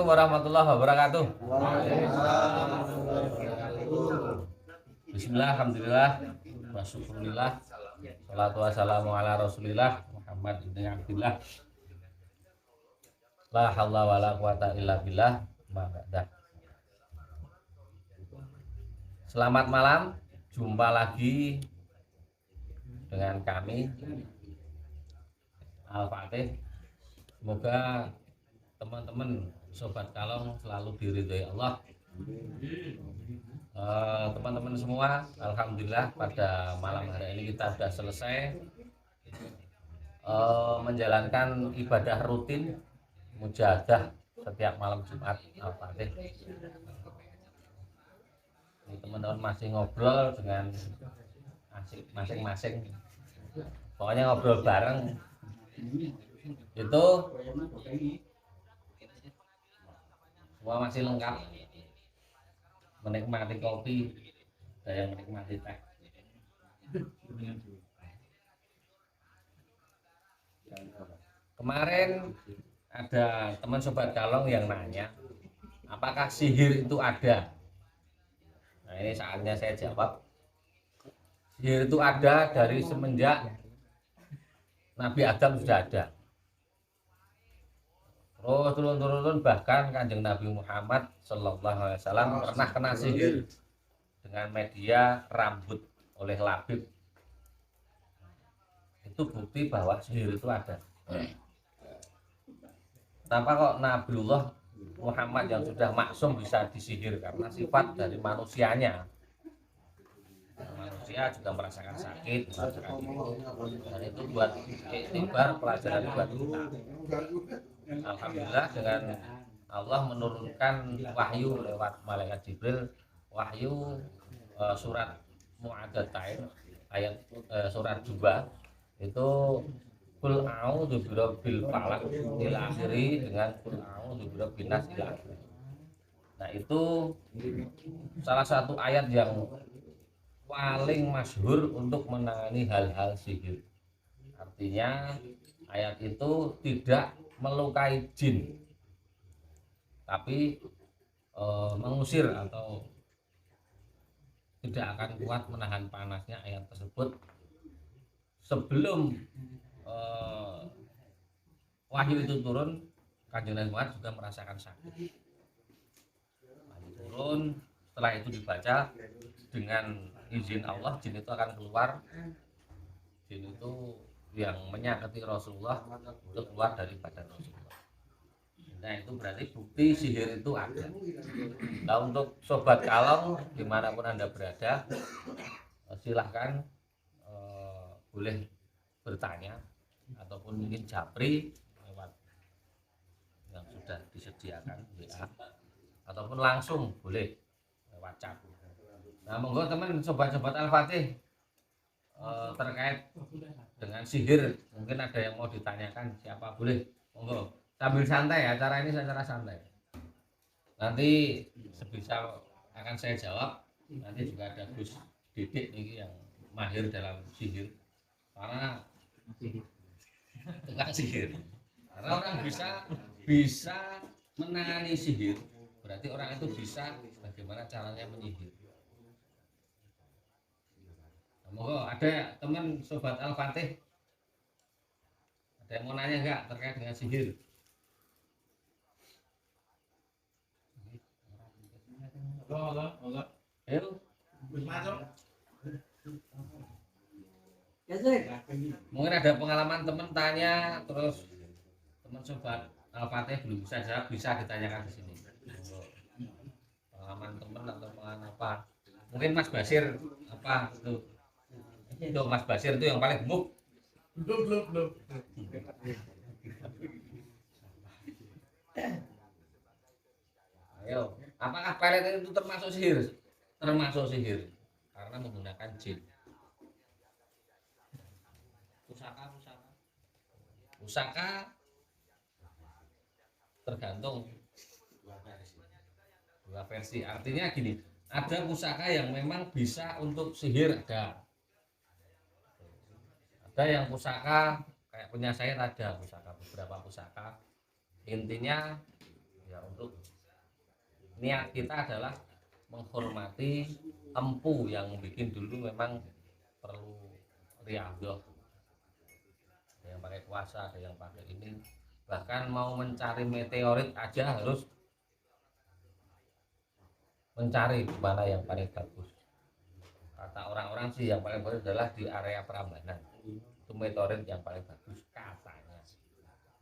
Assalamualaikum warahmatullahi wabarakatuh. Bismillah, alhamdulillah, wa syukurillah, salatu wassalamu ala rasulillah Muhammad ibn Abdillah. La haula wa la quwata illa billah. Selamat malam, jumpa lagi dengan kami Al-Fatih. Semoga teman-teman Sobat Kalong selalu diridhoi Allah. Teman-teman semua, alhamdulillah pada malam hari ini kita sudah selesai menjalankan ibadah rutin mujahadah setiap malam Jumat Al-Fatih. Ini teman-teman masih ngobrol dengan asik masing-masing, pokoknya ngobrol bareng itu semua masih lengkap, menikmati kopi, ada yang menikmati teh. Kemarin ada teman Sobat Kalong yang nanya, apakah sihir itu ada? Nah, ini saatnya saya jawab. Sihir itu ada dari semenjak Nabi Adam sudah ada. Terus turun-turun bahkan Kanjeng Nabi Muhammad Sallallahu Alaihi Wasallam pernah kena sihir dengan media rambut oleh Labib. Itu bukti bahwa sihir itu ada. Kenapa kok Nabiullah Muhammad yang sudah maksum bisa disihir? Karena sifat dari manusianya. Manusia juga merasakan sakit, dan itu buat iktibar, pelajaran buat kita. Alhamdulillah dengan Allah menurunkan wahyu lewat malaikat Jibril, wahyu surat Mu'addatain ayat surat 2 itu Qul a'udzu birabbil falaq ila akhiri dengan Qul a'udzu birabbin nas ila akhiri. Nah, itu salah satu ayat yang paling masyhur untuk menangani hal-hal sihir. Artinya ayat itu tidak melukai jin, tapi mengusir atau tidak akan kuat menahan panasnya ayat tersebut. Sebelum wahyu itu turun, Kanjeng Nabi Muhammad juga merasakan sakit. Wahyu turun, setelah itu dibaca, dengan izin Allah jin itu akan keluar. Jin itu yang menyakiti Rasulullah itu keluar dari badan Rasulullah. Nah, itu berarti bukti sihir itu ada. Nah, untuk Sobat Kalong dimanapun Anda berada, silahkan boleh bertanya ataupun mungkin japri lewat yang sudah disediakan WA, ataupun langsung boleh lewat chat. Nah, monggo teman sobat-sobat Al-Fatih, terkait dengan sihir mungkin ada yang mau ditanyakan, siapa boleh, monggo sambil santai. Acara ini secara santai, nanti sebisa akan saya jawab. Nanti juga ada Gus Didik ini yang mahir dalam sihir, karena tukang sihir, karena orang bisa menangani sihir, berarti orang itu bisa bagaimana caranya menyihir. Monggo, ada teman Sobat Al-Fatih, ada yang mau nanya enggak terkait dengan sihir? Ayo. Mungkin ada pengalaman teman tanya, terus teman Sobat Al-Fatih belum bisa jawab, bisa ditanyakan di sini. Pengalaman teman atau pengalaman apa? Mungkin Mas Basir apa itu? Itu Mas Basir itu yang paling gemuk. Belum. Ayo, apakah pelet itu termasuk sihir? Termasuk sihir, karena menggunakan jin. Pusaka tergantung dua versi. Artinya gini, ada pusaka yang memang bisa untuk sihir, ada yang pusaka kayak punya saya, ada pusaka, beberapa pusaka intinya ya untuk niat kita adalah menghormati empu yang bikin dulu memang perlu riyadhah, ada yang pakai puasa, ada yang pakai ini, bahkan mau mencari meteorit aja harus mencari di mana yang paling bagus. Kata orang-orang sih yang paling bagus adalah di area Prambanan, itu meteorit yang paling bagus katanya.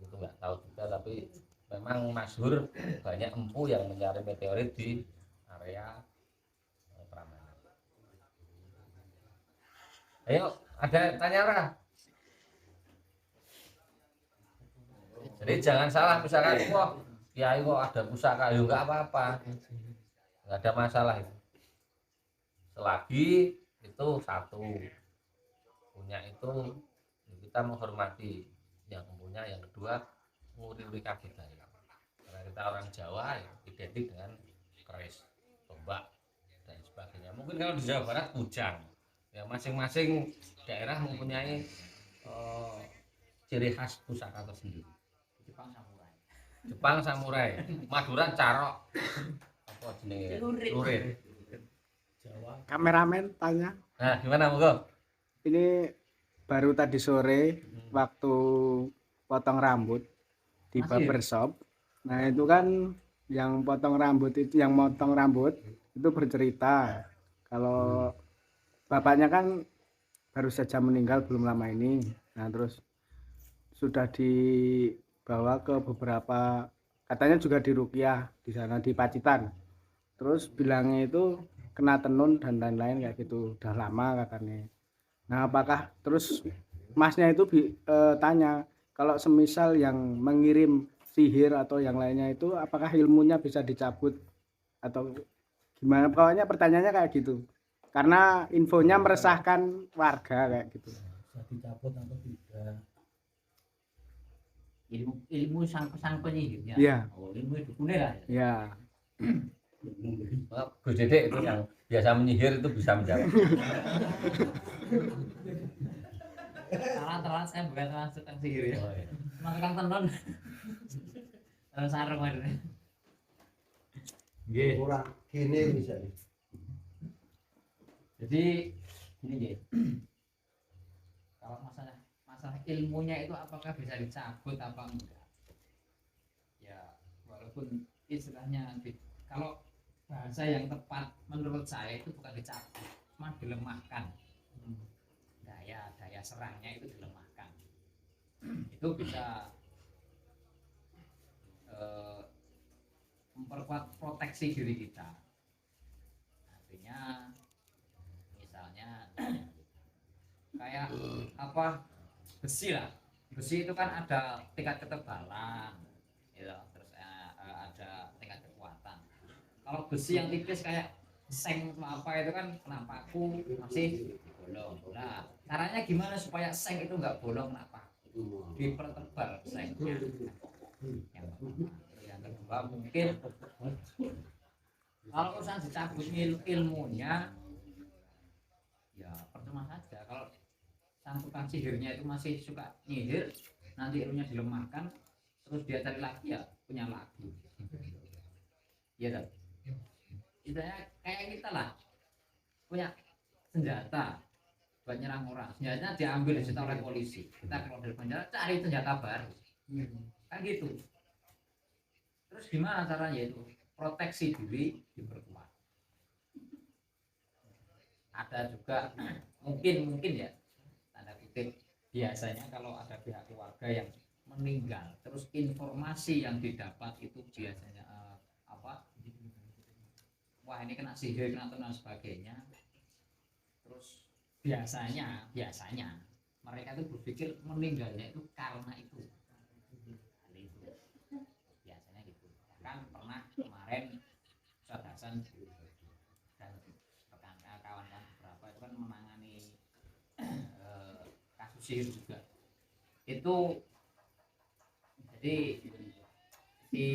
Itu nggak tahu juga, tapi memang masyhur banyak empu yang mencari meteorit di area Prambanan. Ayo, ada tanya apa? Jadi jangan salah, misalkan wah kiai kok ada pusaka, ya nggak apa-apa, nggak ada masalah itu. Selagi itu satu punya itu kita menghormati yang punya, yang kedua nguri-uri budaya. Karena kita orang Jawa ya identik dengan keris, tombak dan sebagainya. Mungkin kalau di Jawa Barat kujang, ya masing-masing daerah mempunyai ciri khas pusaka tersendiri. Jepang samurai, Madura carok, apa jenenge? Lurir. Kameramen tanya. Nah, gimana monggo? Ini baru tadi sore waktu potong rambut di barbershop. Nah, itu kan yang potong rambut itu bercerita kalau bapaknya kan baru saja meninggal belum lama ini. Nah, terus sudah dibawa ke beberapa, katanya juga di Ruqyah di sana di Pacitan. Terus bilangnya itu kena tenun dan lain-lain kayak gitu, udah lama katanya. Nah, apakah terus masnya itu tanya kalau semisal yang mengirim sihir atau yang lainnya itu apakah ilmunya bisa dicabut atau gimana? Pokoknya pertanyaannya kayak gitu. Karena infonya meresahkan warga kayak gitu. Bisa dicabut atau tidak? Ilmu sang penyihirnya. Iya. Oh, ilmu itu dukune lah. Ya. Gus Dedek itu yang biasa menyihir itu bisa menjawab. Salah saya bukan tukang sihir ya. Oh, iya. Cuma tukang tenun. Sarung aja. Nggih. Kurang gini bisa. Jadi gini nggih. Kalau masalah ilmunya itu apakah bisa dicabut apa enggak? Ya, walaupun istilahnya kalau bahasa yang tepat menurut saya itu bukan dicabut, cuma dilemahkan. Daya serangnya itu dilemahkan. Itu bisa memperkuat proteksi diri kita. Artinya misalnya kayak apa, besi lah. Besi itu kan ada tingkat ketebalan, gitu. Terus ada tingkat kekuatan. Kalau besi yang tipis kayak seng apa itu kan kena paku masih bolong. Nah, caranya gimana supaya seng itu nggak bolong kena paku? Dipertebal sengnya. Yang pertama. Yang kedua mungkin kalau urusan dicabut ilmunya, ya percuma saja. Kalau sang tukang sihirnya itu masih suka nyihir, nanti ilmunya dilemahkan, terus dia cari lagi ya punya lagi. Iya kan? Istilahnya kayak kita lah punya senjata buat nyerang orang, senjatanya diambil disita oleh polisi, kita keluar dari penjara cari senjata baru, kan gitu. Terus gimana caranya itu? Proteksi diri diperkuat. Ada juga mungkin ya tanda kutip, biasanya kalau ada pihak keluarga yang meninggal, terus informasi yang didapat itu biasanya wah ini kena sihir, kena tenun dan sebagainya. Terus biasanya mereka itu berpikir meninggalnya itu karena itu. Biasanya gitu. Kan pernah kemarin Ustaz Hasan dan rekan kawan-kawan beberapa itu kan menangani kasus sihir juga. Itu jadi si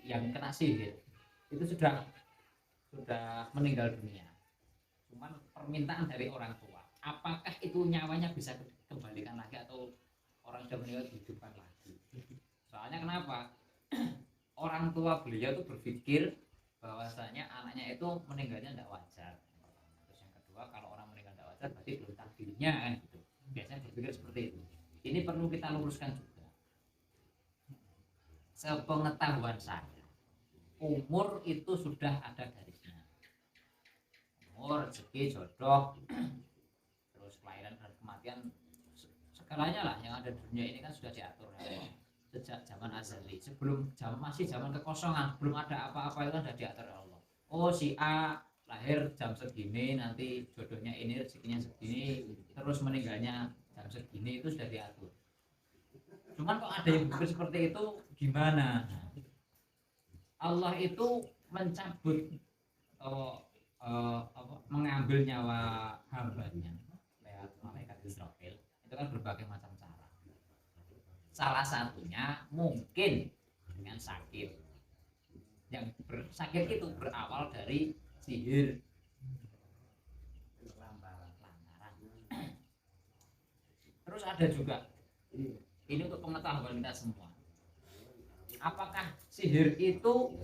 yang kena sihir itu sudah meninggal dunia. Cuman permintaan dari orang tua, apakah itu nyawanya bisa dikembalikan lagi atau orang sudah meninggal dihidupkan lagi? Soalnya kenapa? orang tua beliau tuh berpikir bahwasanya anaknya itu meninggalnya tidak wajar. Terus yang kedua, kalau orang meninggal tidak wajar berarti belum takdirnya kan gitu. Biasanya berpikir seperti itu. Ini perlu kita luruskan juga. Sepengetahuan saya, umur itu sudah ada garisnya. Umur, rezeki, jodoh, terus kelahiran dan kematian, segalanya lah yang ada di dunia ini kan sudah diatur sejak zaman azali, sebelum masih zaman kekosongan, belum ada apa-apa itu kan sudah diatur oleh Allah. Oh, si A lahir jam segini, nanti jodohnya ini, rezekinya segini, terus meninggalnya jam segini, itu sudah diatur. Cuman kok ada yang berpikir seperti itu, gimana? Allah itu mencabut mengambil nyawa hambanya lewat malaikat Israfil, itu kan berbagai macam cara. Salah satunya mungkin dengan sakit. Yang sakit itu berawal dari sihir, lantaran. Terus ada juga, ini untuk pengetahuan kita semua, apakah sihir itu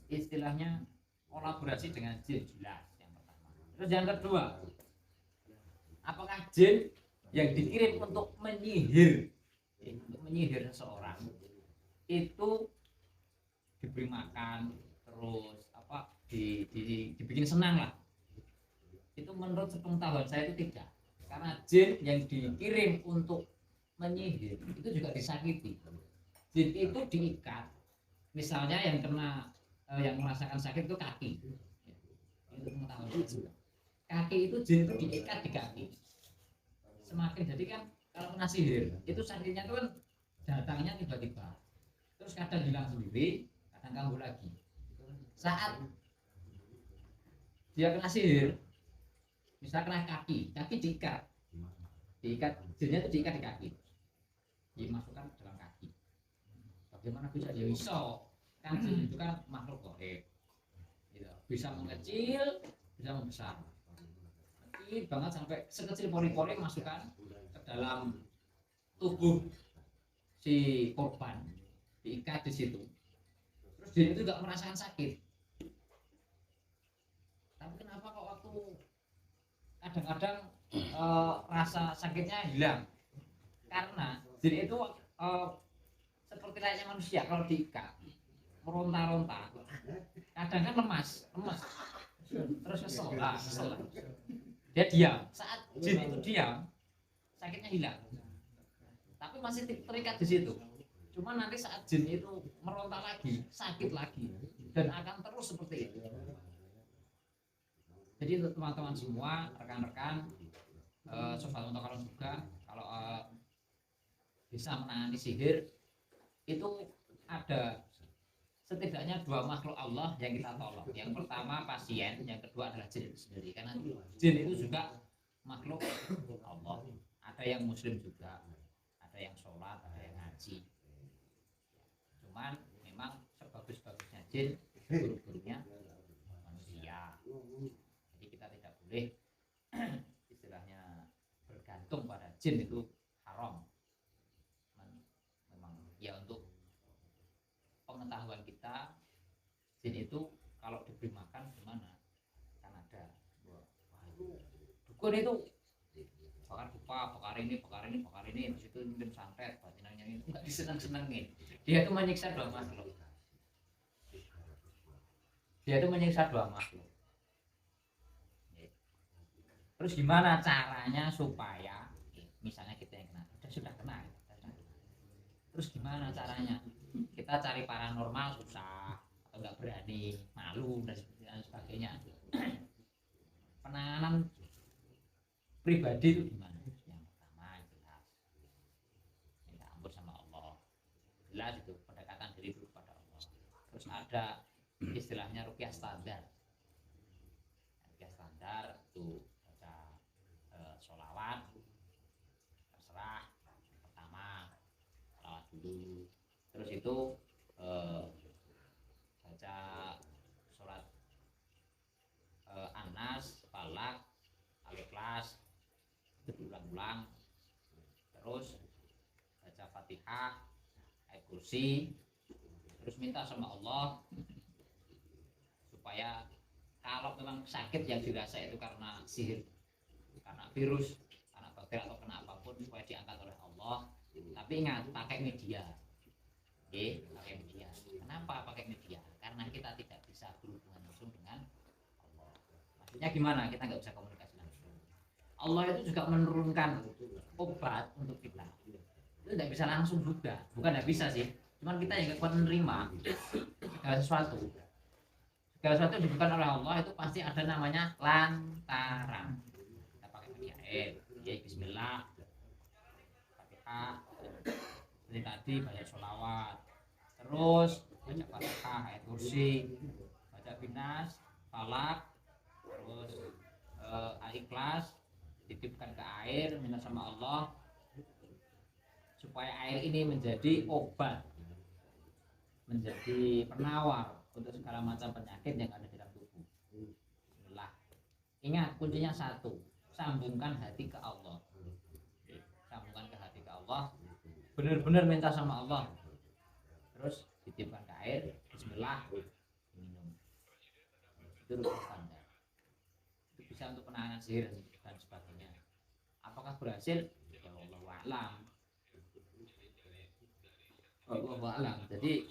istilahnya kolaborasi dengan jin? Jelas, yang pertama. Terus yang kedua, apakah jin yang dikirim untuk menyihir seseorang itu diberi makan, terus dibikin senang lah? Itu menurut sepengetahuan saya itu tidak, karena jin yang dikirim untuk menyihir itu juga disakiti. Jin itu diikat, misalnya yang merasakan sakit itu kaki, itu pengetahuan juga. Kaki itu jin itu diikat di kaki, semakin jadi kan kalau kena sihir itu sakitnya itu kan datangnya tiba-tiba, terus kadang hilang sendiri, kadang kambuh lagi. Saat dia kena sihir, misalnya kena kaki diikat, jinnya itu diikat di kaki, dimasukkan ke dalam kaki. Bagaimana bisa? Ya iso, kan jin itu kan makhluk gaib, gitu. Bisa mengecil, bisa membesar, kecil banget sampai sekecil pori-pori masukkan ke dalam tubuh si korban, diikat di situ. Terus dia itu tidak merasakan sakit. Tapi kenapa kok waktu kadang-kadang rasa sakitnya hilang? Karena jin itu seperti layaknya manusia, kalau diikat meronta-ronta, kadang kan lemas, terus kesel. Dia diam. Saat jin itu diam, sakitnya hilang. Tapi masih terikat di situ. Cuma nanti saat jin itu meronta lagi, sakit lagi, dan akan terus seperti itu. Jadi untuk teman-teman semua, rekan-rekan, sobat untuk juga, kalau bisa menangani sihir, itu ada setidaknya dua makhluk Allah yang kita tolong. Yang pertama pasien, yang kedua adalah jin sendiri. Karena jin itu juga makhluk Allah. Ada yang muslim juga, ada yang sholat, ada yang ngaji. Cuman memang sebagus-bagusnya jin, buruk-buruknya manusia. Jadi kita tidak boleh istilahnya bergantung pada jin, itu haram. Memang ya untuk pengetahuan kita, jin itu kalau diberi makan gimana? Kan ada dukun itu bakar ini, terus itu mungkin santet, batinannya itu nggak disenang-senangin. Dia itu menyiksa dua makhluk. Terus gimana caranya supaya misalnya kita yang kena, sudah kena. Terus gimana caranya? Kita cari paranormal susah, atau nggak berani, malu dan sebagainya. Penanganan pribadi itu gimana? Yang pertama jelas minta ampun sama Allah, jelas itu pendekatan diri dulu kepada Allah. Terus ada istilahnya ruqyah standar. Ruqyah standar itu baca sholawat, terserah. Pertama sholawat dulu, terus itu baca sholat Anas, Falak, Al-Ikhlas, itu diulang-ulang. Terus baca Fatihah, ayat kursi, terus minta sama Allah supaya kalau memang sakit yang dirasa itu karena sihir, karena virus, karena bakteri atau kena apapun, supaya diangkat oleh Allah. Tapi ingat, pakai media. Oke, pakai media. Kenapa pakai media? Karena kita tidak bisa berhubungan langsung dengan Allah. Maksudnya gimana? Kita nggak bisa komunikasi langsung. Allah itu juga menurunkan obat untuk kita. Itu nggak bisa langsung juga. Bukan nggak bisa sih. Cuman kita yang nggak kuat menerima segala sesuatu. Segala sesuatu yang diberikan oleh Allah itu pasti ada namanya lantaran. Kita pakai media air, ya Bismillah, Fatihah, seperti tadi banyak sholawat, terus baca Fatihah, ayat kursi, baca binas, falak, terus ikhlas, titipkan ke air, minta sama Allah supaya air ini menjadi obat, menjadi penawar untuk segala macam penyakit yang ada di dalam tubuh. Bismillah. Ingat, kuncinya satu, sambungkan hati ke Allah. Sambungkan ke hati ke Allah, benar-benar minta sama Allah, terus titipkan ke air, Bismillah, minum. Itu rumus standar. Itu bisa untuk penanganan sihir dan sebagainya. Apakah berhasil? Ya Allah a'lam. Allah a'lam. Jadi